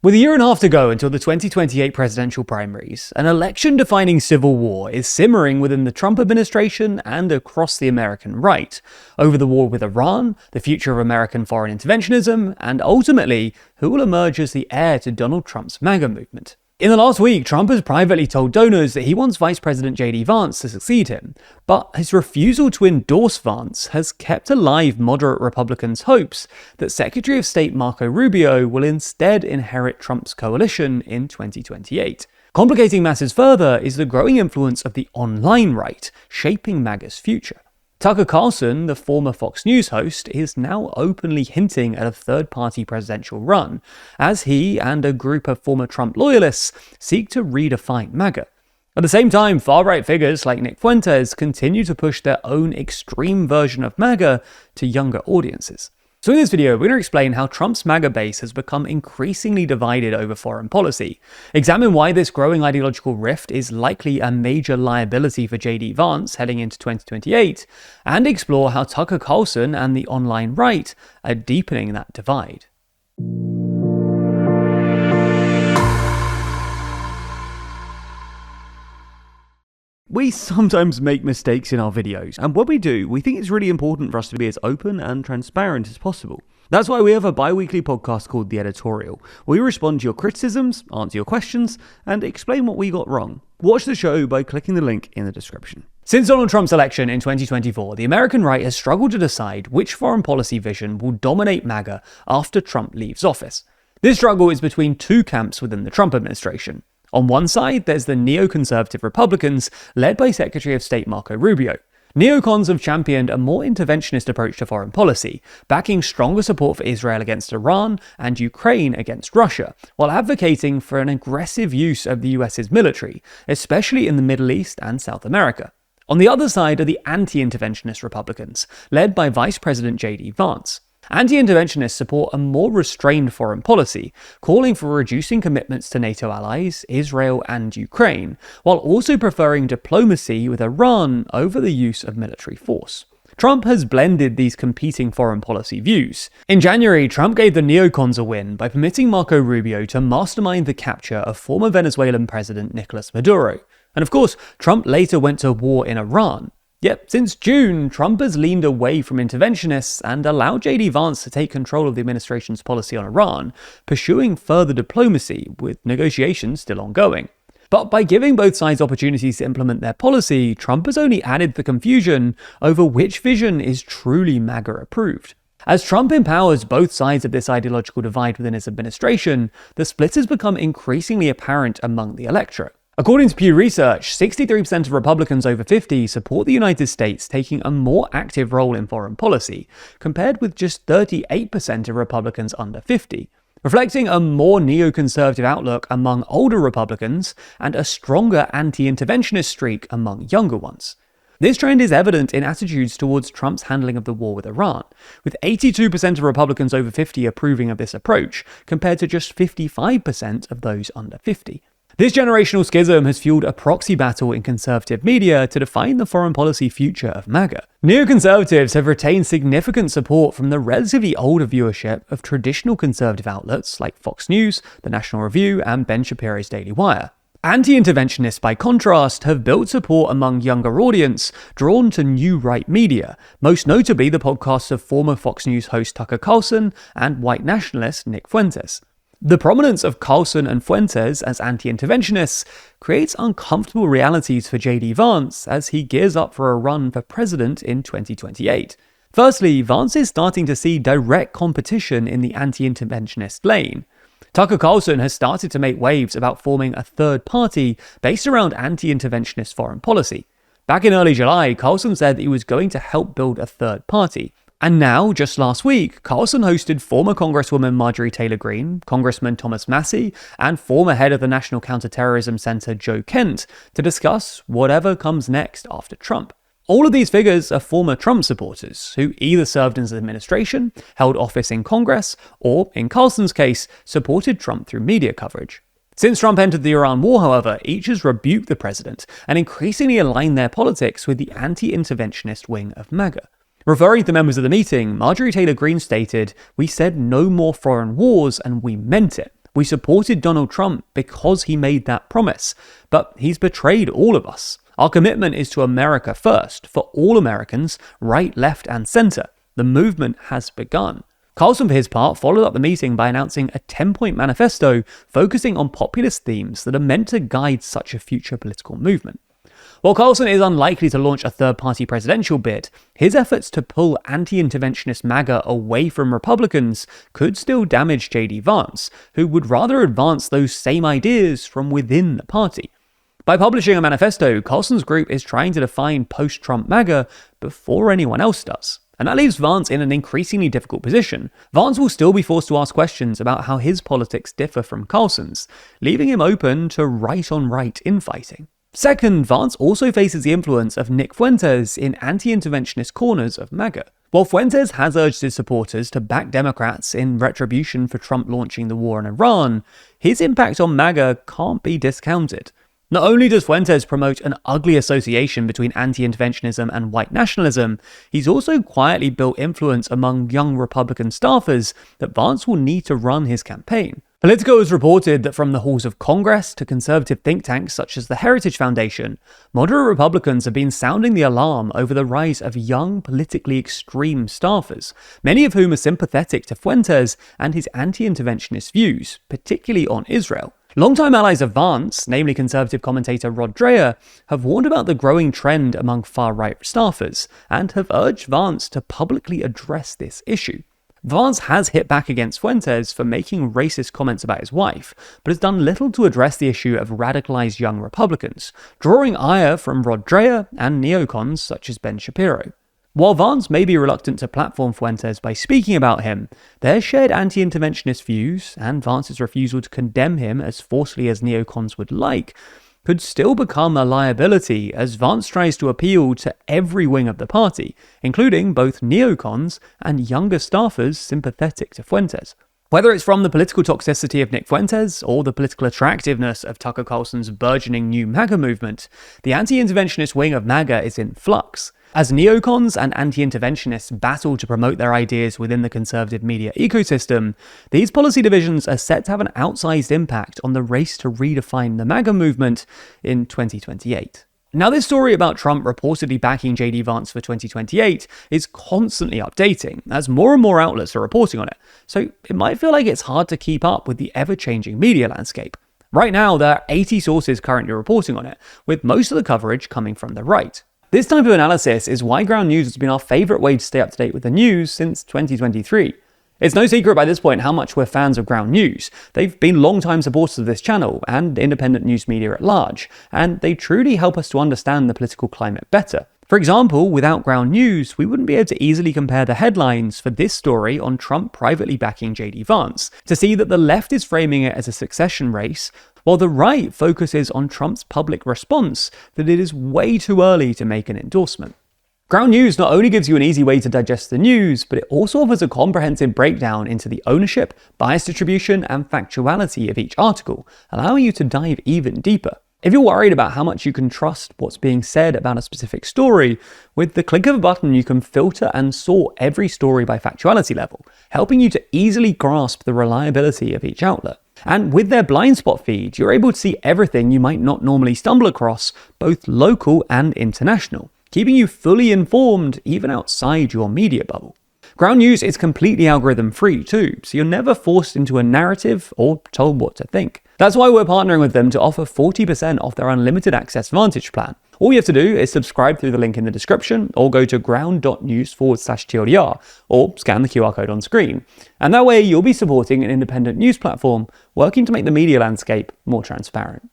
With a year and a half to go until the 2028 presidential primaries, an election-defining civil war is simmering within the Trump administration and across the American right, over the war with Iran, the future of American foreign interventionism, and ultimately, who will emerge as the heir to Donald Trump's MAGA movement. In the last week, Trump has privately told donors that he wants Vice President JD Vance to succeed him, but his refusal to endorse Vance has kept alive moderate Republicans' hopes that Secretary of State Marco Rubio will instead inherit Trump's coalition in 2028. Complicating matters further is the growing influence of the online right, shaping MAGA's future. Tucker Carlson, the former Fox News host, is now openly hinting at a third-party presidential run, as he and a group of former Trump loyalists seek to redefine MAGA. At the same time, far-right figures like Nick Fuentes continue to push their own extreme version of MAGA to younger audiences. So in this video, we're going to explain how Trump's MAGA base has become increasingly divided over foreign policy, examine why this growing ideological rift is likely a major liability for JD Vance heading into 2028, and explore how Tucker Carlson and the online right are deepening that divide. We sometimes make mistakes in our videos, and when we do, we think it's really important for us to be as open and transparent as possible. That's why we have a bi-weekly podcast called The Editorial, where we respond to your criticisms, answer your questions, and explain what we got wrong. Watch the show by clicking the link in the description. Since Donald Trump's election in 2024, the American right has struggled to decide which foreign policy vision will dominate MAGA after Trump leaves office. This struggle is between two camps within the Trump administration. On one side, there's the neoconservative Republicans, led by Secretary of State Marco Rubio. Neocons have championed a more interventionist approach to foreign policy, backing stronger support for Israel against Iran and Ukraine against Russia, while advocating for an aggressive use of the US's military, especially in the Middle East and South America. On the other side are the anti-interventionist Republicans, led by Vice President JD Vance. Anti-interventionists support a more restrained foreign policy, calling for reducing commitments to NATO allies, Israel and Ukraine, while also preferring diplomacy with Iran over the use of military force. Trump has blended these competing foreign policy views. In January, Trump gave the neocons a win by permitting Marco Rubio to mastermind the capture of former Venezuelan President Nicolas Maduro. And of course, Trump later went to war in Iran. Yet, since June, Trump has leaned away from interventionists and allowed JD Vance to take control of the administration's policy on Iran, pursuing further diplomacy, with negotiations still ongoing. But by giving both sides opportunities to implement their policy, Trump has only added the confusion over which vision is truly MAGA approved. As Trump empowers both sides of this ideological divide within his administration, the split has become increasingly apparent among the electorate. According to Pew Research, 63% of Republicans over 50 support the United States taking a more active role in foreign policy, compared with just 38% of Republicans under 50, reflecting a more neoconservative outlook among older Republicans and a stronger anti-interventionist streak among younger ones. This trend is evident in attitudes towards Trump's handling of the war with Iran, with 82% of Republicans over 50 approving of this approach, compared to just 55% of those under 50. This generational schism has fueled a proxy battle in conservative media to define the foreign policy future of MAGA. Neoconservatives have retained significant support from the relatively older viewership of traditional conservative outlets like Fox News, The National Review, and Ben Shapiro's Daily Wire. Anti-interventionists, by contrast, have built support among younger audience drawn to new right media, most notably the podcasts of former Fox News host Tucker Carlson and white nationalist Nick Fuentes. The prominence of Carlson and Fuentes as anti-interventionists creates uncomfortable realities for JD Vance as he gears up for a run for president in 2028. Firstly, Vance is starting to see direct competition in the anti-interventionist lane. Tucker Carlson has started to make waves about forming a third party based around anti-interventionist foreign policy. Back in early July, Carlson said that he was going to help build a third party. And now, just last week, Carlson hosted former Congresswoman Marjorie Taylor-Greene, Congressman Thomas Massie, and former head of the National Counterterrorism Center Joe Kent to discuss whatever comes next after Trump. All of these figures are former Trump supporters who either served in his administration, held office in Congress, or, in Carlson's case, supported Trump through media coverage. Since Trump entered the Iran war, however, each has rebuked the president and increasingly aligned their politics with the anti-interventionist wing of MAGA. Referring to members of the meeting, Marjorie Taylor-Greene stated, "We said no more foreign wars and we meant it. We supported Donald Trump because he made that promise, but he's betrayed all of us. Our commitment is to America first, for all Americans, right, left, and center. The movement has begun. Carlson, for his part, followed up the meeting by announcing a 10-point manifesto focusing on populist themes that are meant to guide such a future political movement. While Carlson is unlikely to launch a third-party presidential bid, his efforts to pull anti-interventionist MAGA away from Republicans could still damage JD Vance, who would rather advance those same ideas from within the party. By publishing a manifesto, Carlson's group is trying to define post-Trump MAGA before anyone else does. And that leaves Vance in an increasingly difficult position. Vance will still be forced to ask questions about how his politics differ from Carlson's, leaving him open to right-on-right infighting. Second, Vance also faces the influence of Nick Fuentes in anti-interventionist corners of MAGA. While Fuentes has urged his supporters to back Democrats in retribution for Trump launching the war in Iran, his impact on MAGA can't be discounted. Not only does Fuentes promote an ugly association between anti-interventionism and white nationalism, he's also quietly built influence among young Republican staffers that Vance will need to run his campaign. Politico has reported that from the halls of Congress to conservative think tanks such as the Heritage Foundation, moderate Republicans have been sounding the alarm over the rise of young, politically extreme staffers, many of whom are sympathetic to Fuentes and his anti-interventionist views, particularly on Israel. Longtime allies of Vance, namely conservative commentator Rod Dreher, have warned about the growing trend among far-right staffers and have urged Vance to publicly address this issue. Vance has hit back against Fuentes for making racist comments about his wife, but has done little to address the issue of radicalized young Republicans, drawing ire from Rod Dreher and neocons such as Ben Shapiro. While Vance may be reluctant to platform Fuentes by speaking about him, their shared anti-interventionist views, and Vance's refusal to condemn him as forcefully as neocons would like, could still become a liability as Vance tries to appeal to every wing of the party, including both neocons and younger staffers sympathetic to Fuentes. Whether it's from the political toxicity of Nick Fuentes or the political attractiveness of Tucker Carlson's burgeoning new MAGA movement, the anti-interventionist wing of MAGA is in flux. As neocons and anti-interventionists battle to promote their ideas within the conservative media ecosystem, these policy divisions are set to have an outsized impact on the race to redefine the MAGA movement in 2028. Now, this story about Trump reportedly backing JD Vance for 2028 is constantly updating, as more and more outlets are reporting on it, so it might feel like it's hard to keep up with the ever-changing media landscape. Right now, there are 80 sources currently reporting on it, with most of the coverage coming from the right. This type of analysis is why Ground News has been our favourite way to stay up to date with the news since 2023. It's no secret by this point how much we're fans of Ground News. They've been long-time supporters of this channel and independent news media at large, and they truly help us to understand the political climate better. For example, without Ground News, we wouldn't be able to easily compare the headlines for this story on Trump privately backing JD Vance to see that the left is framing it as a succession race, while the right focuses on Trump's public response that it is way too early to make an endorsement. Ground News not only gives you an easy way to digest the news, but it also offers a comprehensive breakdown into the ownership, bias distribution, and factuality of each article, allowing you to dive even deeper. If you're worried about how much you can trust what's being said about a specific story, with the click of a button you can filter and sort every story by factuality level, helping you to easily grasp the reliability of each outlet. And with their blind spot feed, you're able to see everything you might not normally stumble across, both local and international, keeping you fully informed even outside your media bubble. Ground News is completely algorithm free too, so you're never forced into a narrative or told what to think. That's why we're partnering with them to offer 40% off their unlimited access Vantage plan. All you have to do is subscribe through the link in the description or go to ground.news/TLDR or scan the QR code on screen. And that way you'll be supporting an independent news platform working to make the media landscape more transparent.